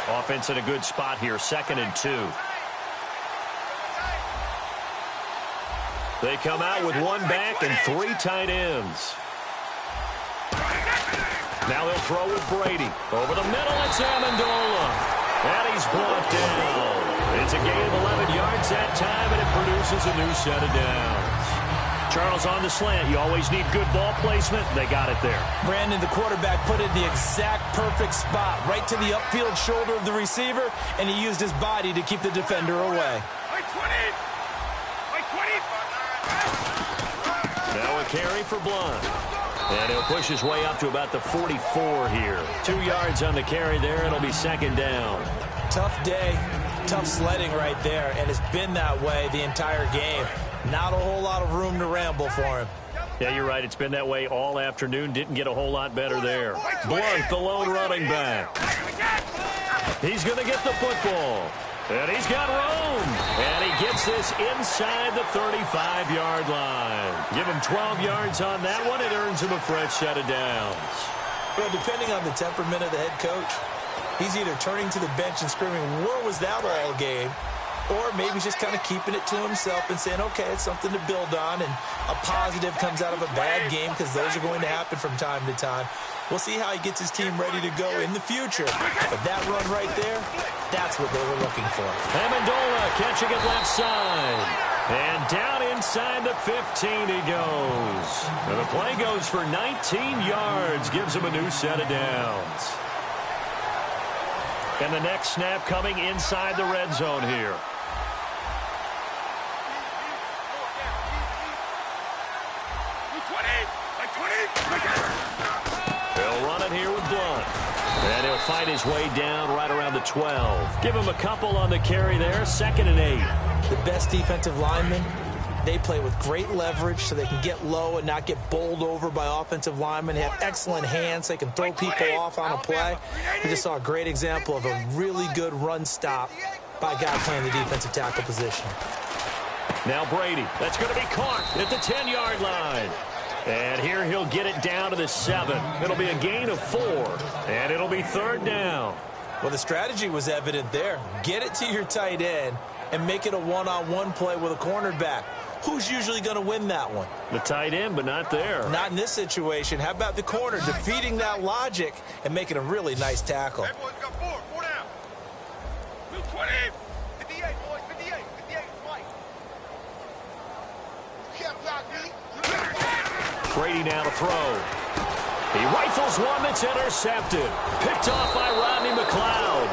Offense in a good spot here, 2nd and 2. They come out with 1 back and 3 tight ends. Now they'll throw with Brady. Over the middle, it's Amendola. And he's brought down. It's a gain of 11 yards that time, and it produces a new set of downs. Charles, on the slant, you always need good ball placement. They got it there. Brandon, the quarterback, put it in the exact perfect spot, right to the upfield shoulder of the receiver, and he used his body to keep the defender away. Now a carry for Blunt. And he'll push his way up to about the 44 here. 2 yards on the carry there, and it'll be 2nd down. Tough day, tough sledding right there, and it's been that way the entire game. Not a whole lot of room to ramble for him. Yeah, you're right. It's been that way all afternoon. Didn't get a whole lot better there. Blunt, the lone running back. He's going to get the football. And he's got room. And he gets this inside the 35-yard line. Give him 12 yards on that one. It earns him a fresh set of downs. Well, depending on the temperament of the head coach, he's either turning to the bench and screaming, "Where was that all game?" Or maybe he's just kind of keeping it to himself and saying, okay, it's something to build on, and a positive comes out of a bad game, because those are going to happen from time to time. We'll see how he gets his team ready to go in the future. But that run right there, that's what they were looking for. Amendola catching it left side. And down inside the 15 he goes. And the play goes for 19 yards, gives him a new set of downs. And the next snap coming inside the red zone here. He'll run it here with Blunt. And he'll fight his way down right around the 12. Give him a couple on the carry there. 2nd and 8. The best defensive linemen, they play with great leverage so they can get low and not get bowled over by offensive linemen. They have excellent hands. They can throw people off on a play. We just saw a great example of a really good run stop by a guy playing the defensive tackle position. Now Brady. That's going to be caught at the 10-yard line. And here he'll get it down to the 7. It'll be a gain of 4. And it'll be 3rd down. Well, the strategy was evident there. Get it to your tight end and make it a one-on-one play with a cornerback. Who's usually going to win that one? The tight end, but not there. Not in this situation. How about the corner defeating that logic and making a really nice tackle? Everyone's got 4 down. 220. 58, boys, 58, 58, Mike. You can't block me. Brady now to throw. He rifles one that's intercepted. Picked off by Rodney McLeod.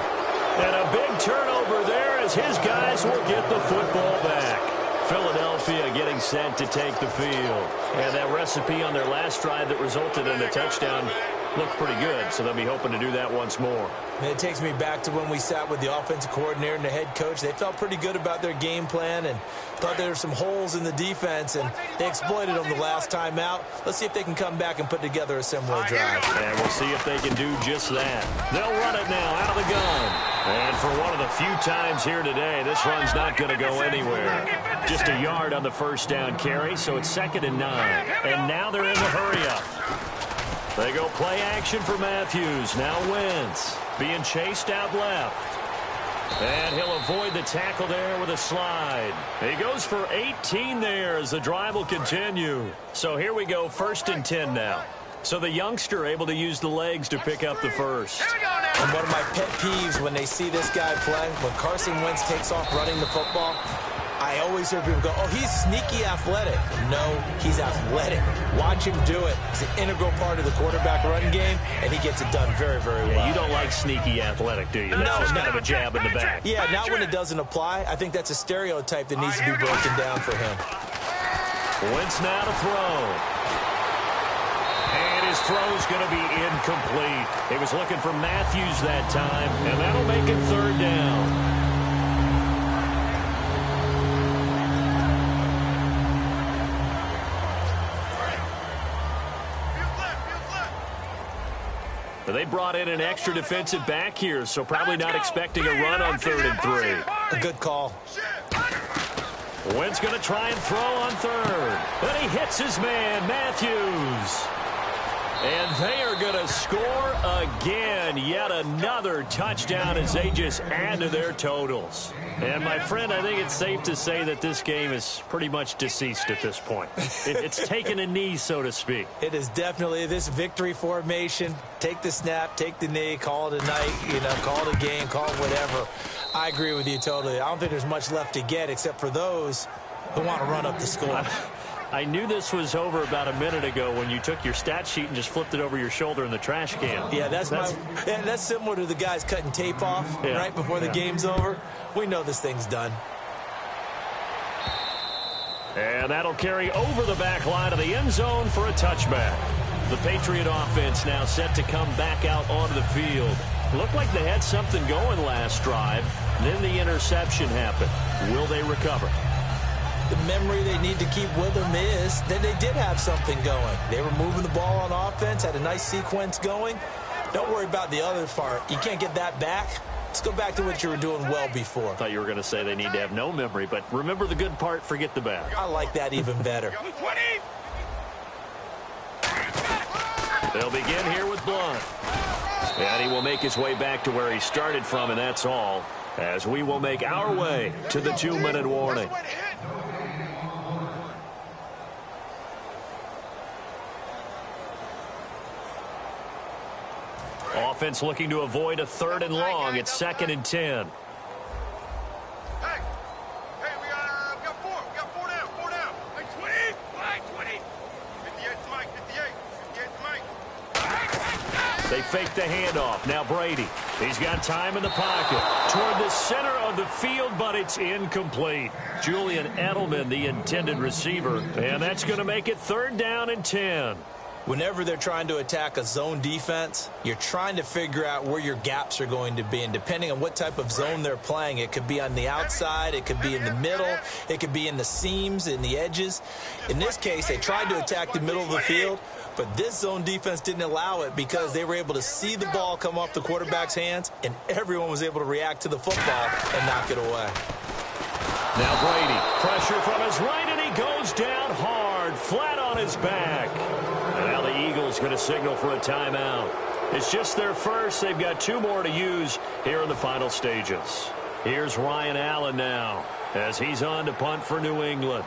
And a big turnover there as his guys will get the football back. Philadelphia getting set to take the field. And that recipe on their last drive that resulted in a touchdown looked pretty good, so they'll be hoping to do that once more. And it takes me back to when we sat with the offensive coordinator and the head coach. They felt pretty good about their game plan and thought there were some holes in the defense, and they exploited them the last time out. Let's see if they can come back and put together a similar drive. And we'll see if they can do just that. They'll run it now out of the gun. And for one of the few times here today, this run's not going to go anywhere. Just a yard on the first down carry, so it's 2nd and 9. And now they're in the hurry-up. They go play action for Matthews. Now Wentz being chased out left. And he'll avoid the tackle there with a slide. He goes for 18 there as the drive will continue. So here we go, 1st and 10 now. So the youngster able to use the legs to pick up the first. And one of my pet peeves when they see this guy play, when Carson Wentz takes off running the football, I always hear people go, oh, he's sneaky athletic. No, he's athletic. Watch him do it. He's an integral part of the quarterback run game, and he gets it done very, very well. You don't like sneaky athletic, do you? That's just kind of a jab in the back. Yeah, not when it doesn't apply. I think that's a stereotype that needs to be broken down for him. Wentz now to throw. And his throw's going to be incomplete. He was looking for Matthews that time, and that'll make it 3rd down. They brought in an extra defensive back here, so probably not expecting a run on 3rd and 3. A good call. Wentz going to try and throw on 3rd. But he hits his man, Matthews. And they are going to score again. Yet another touchdown as they just add to their totals. And, my friend, I think it's safe to say that this game is pretty much deceased at this point. It's taken a knee, so to speak. It is definitely this victory formation. Take the snap, take the knee, call it a night, call it a game, call it whatever. I agree with you totally. I don't think there's much left to get except for those who want to run up the score. I knew this was over about a minute ago when you took your stat sheet and just flipped it over your shoulder in the trash can. Yeah, that's similar to the guys cutting tape off right before the game's over. We know this thing's done. And that'll carry over the back line of the end zone for a touchback. The Patriot offense now set to come back out onto the field. Looked like they had something going last drive. Then the interception happened. Will they recover? The memory they need to keep with them is that they did have something going. They were moving the ball on offense, had a nice sequence going. Don't worry about the other part. You can't get that back. Let's go back to what you were doing well before. I thought you were going to say they need to have no memory, but remember the good part, forget the bad. I like that even better. They'll begin here with Blunt. And he will make his way back to where he started from, and that's all, as we will make our way to the 2-minute warning. Offense looking to avoid a 3rd and long. It's 2nd and 10. Hey, we got 4. We got 4 down. 4 down. Like 20. Like 20. 58 to Mike. 58. 58 to Mike. They fake the handoff. Now Brady. He's got time in the pocket. Toward the center of the field, but it's incomplete. Julian Edelman, the intended receiver. And that's going to make it 3rd down and 10. Whenever they're trying to attack a zone defense, you're trying to figure out where your gaps are going to be. And depending on what type of zone they're playing, it could be on the outside, it could be in the middle, it could be in the seams, in the edges. In this case, they tried to attack the middle of the field, but this zone defense didn't allow it because they were able to see the ball come off the quarterback's hands, and everyone was able to react to the football and knock it away. Now Brady, pressure from his right, and he goes down hard, flat on his back. And now the Eagles going to signal for a timeout. It's just their first. They've got 2 more to use here in the final stages. Here's Ryan Allen now as he's on to punt for New England.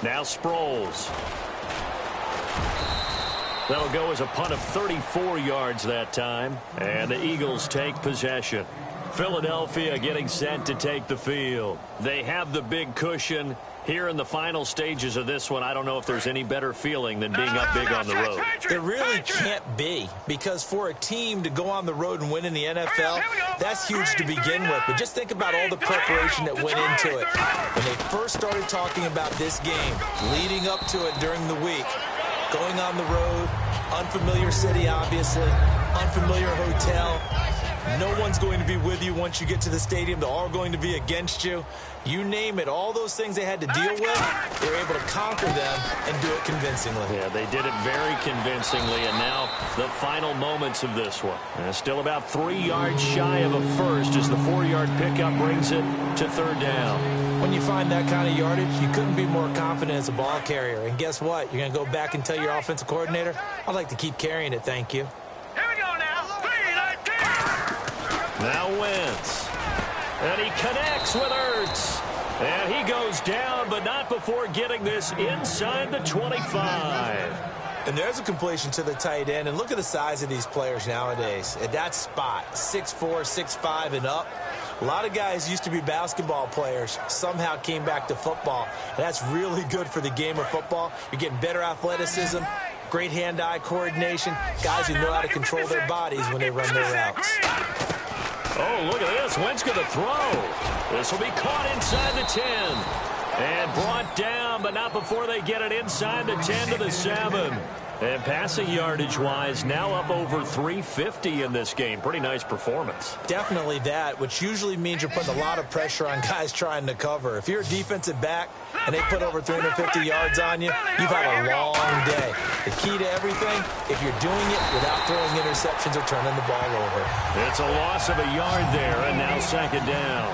Now Sproles. That'll go as a punt of 34 yards that time. And the Eagles take possession. Philadelphia getting set to take the field. They have the big cushion. Here in the final stages of this one, I don't know if there's any better feeling than being up big on the road. There really can't be, because for a team to go on the road and win in the NFL, that's huge to begin with. But just think about all the preparation that went into it. When they first started talking about this game, leading up to it during the week, going on the road, unfamiliar city, obviously, unfamiliar hotel. No one's going to be with you once you get to the stadium. They're all going to be against you. You name it, all those things they had to deal with, they were able to conquer them and do it convincingly. Yeah, they did it very convincingly, and now the final moments of this one. And still about 3 yards shy of a first as the 4-yard pickup brings it to third down. When you find that kind of yardage, you couldn't be more confident as a ball carrier. And guess what? You're going to go back and tell your offensive coordinator, I'd like to keep carrying it, thank you. Here we go now. 3-19. Now Wentz. And he connects with Ertz. And he goes down, but not before getting this inside the 25. And there's a completion to the tight end. And look at the size of these players nowadays. At that spot, 6'4", 6'5", and up. A lot of guys used to be basketball players, somehow came back to football. That's really good for the game of football. You're getting better athleticism, great hand-eye coordination, guys who know how to control their bodies when they run their routes. Oh, look at this. Wentz going to throw. This will be caught inside the 10. And brought down, but not before they get it inside the 10 to the 7. And passing yardage-wise, now up over 350 in this game. Pretty nice performance. Definitely that, which usually means you're putting a lot of pressure on guys trying to cover. If you're a defensive back and they put over 350 yards on you, you've had a long day. The key to everything, if you're doing it without throwing interceptions or turning the ball over. It's a loss of a yard there, and now second down.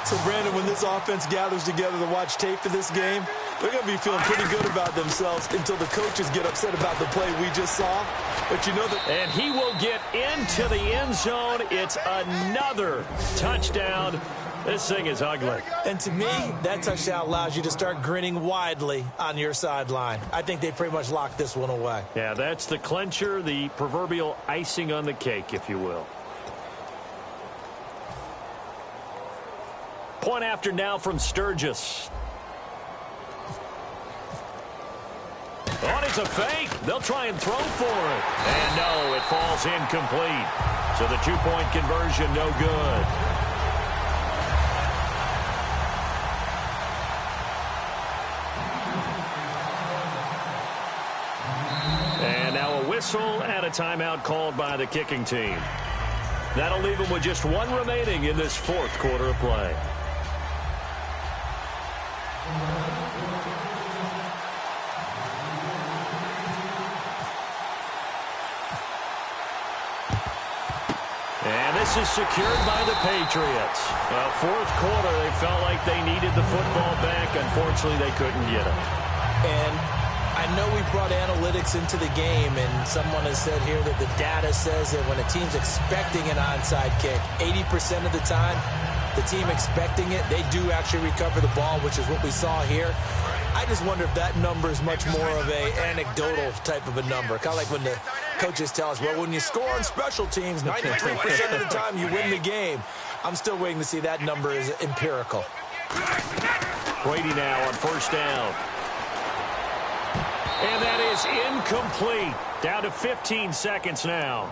So, Brandon, when this offense gathers together to watch tape for this game, they're going to be feeling pretty good about themselves until the coaches get upset about the play we just saw. But you know that... And he will get into the end zone. It's another touchdown. This thing is ugly. And to me, that touchdown allows you to start grinning widely on your sideline. I think they pretty much locked this one away. Yeah, that's the clincher, the proverbial icing on the cake, if you will. Point after now from Sturgis. Oh, and it's a fake. They'll try and throw for it. And no, it falls incomplete. So the 2-point conversion, no good. And now a whistle and a timeout called by the kicking team. That'll leave them with just one remaining in this fourth quarter of play. And this is secured by the Patriots. Fourth quarter, they felt like they needed the football back. Unfortunately, they couldn't get it. And I know we brought analytics into the game, and someone has said here that the data says that when a team's expecting an onside kick, 80% of the time, the team expecting it, they do actually recover the ball, which is what we saw here. I just wonder if that number is much more of a anecdotal type of a number. Kind of like when the coaches tell us, well, when you score on special teams, 93% of the time you win the game. I'm still waiting to see that number is empirical. Brady now on first down. And that is incomplete. Down to 15 seconds now.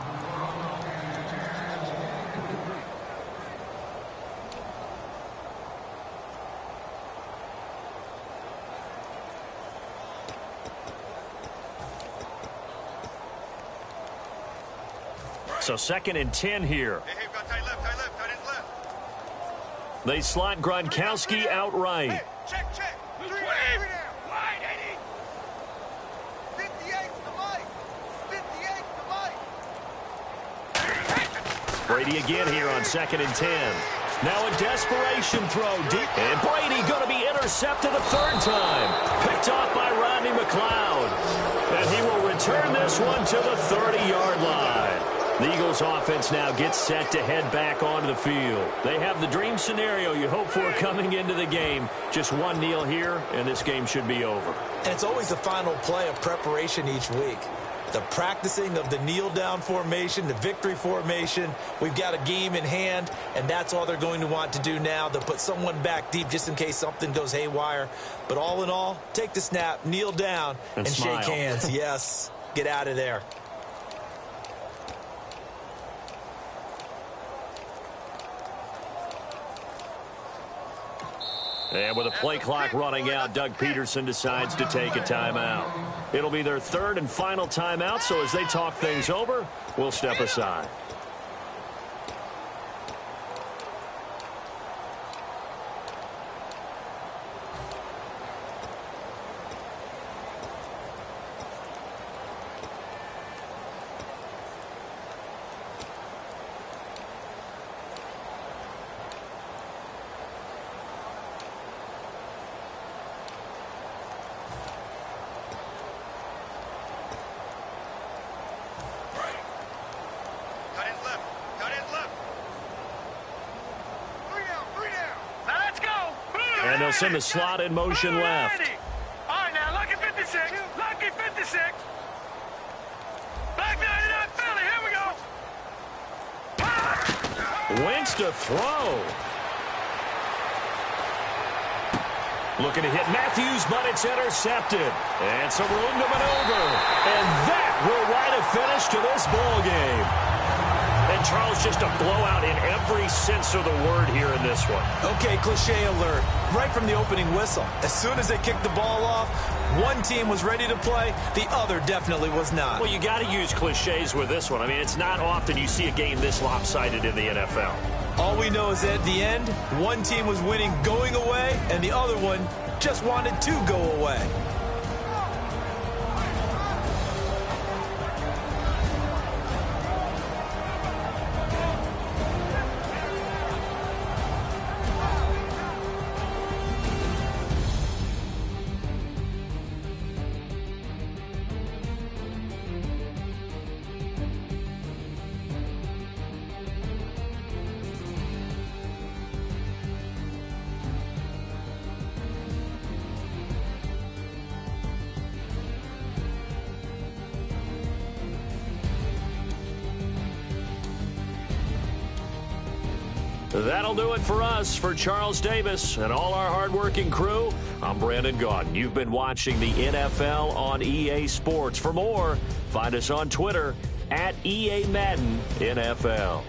So 2nd and 10 here. Hey, got tight left, tight ends left. They slot Gronkowski outright. Hey, check. 3 down. Wide, 80. 58 to Mike. 58 to Mike. Brady again here on 2nd and 10. Now a desperation throw deep. And Brady going to be intercepted a third time. Picked off by Rodney McLeod. And he will return this one to the 30-yard line. The Eagles offense now gets set to head back onto the field. They have the dream scenario you hope for coming into the game. Just one kneel here, and this game should be over. And it's always the final play of preparation each week. The practicing of the kneel-down formation, the victory formation. We've got a game in hand, and that's all they're going to want to do now. They'll put someone back deep just in case something goes haywire. But all in all, take the snap, kneel down, and shake hands. Yes, get out of there. And with a play clock running out, Doug Peterson decides to take a timeout. It'll be their third and final timeout, so as they talk things over, we'll step aside. pass in the slot in motion left. All right, now, lucky 56. Lucky 56. Black 99 Philly. Here we go. Wentz to throw. Looking to hit Matthews, but it's intercepted. And some room to maneuver. And that will write a finish to this ball game. And, Charles, just a blowout in every sense of the word here in this one. Okay, cliche alert. Right from the opening whistle. As soon as they kicked the ball off, one team was ready to play, the other definitely was not. Well, you got to use cliches with this one. I mean, it's not often you see a game this lopsided in the NFL. All we know is that at the end, one team was winning going away, and the other one just wanted to go away. That'll do it for us. For Charles Davis and all our hardworking crew, I'm Brandon Gaudin. You've been watching the NFL on EA Sports. For more, find us on Twitter @EA Madden NFL.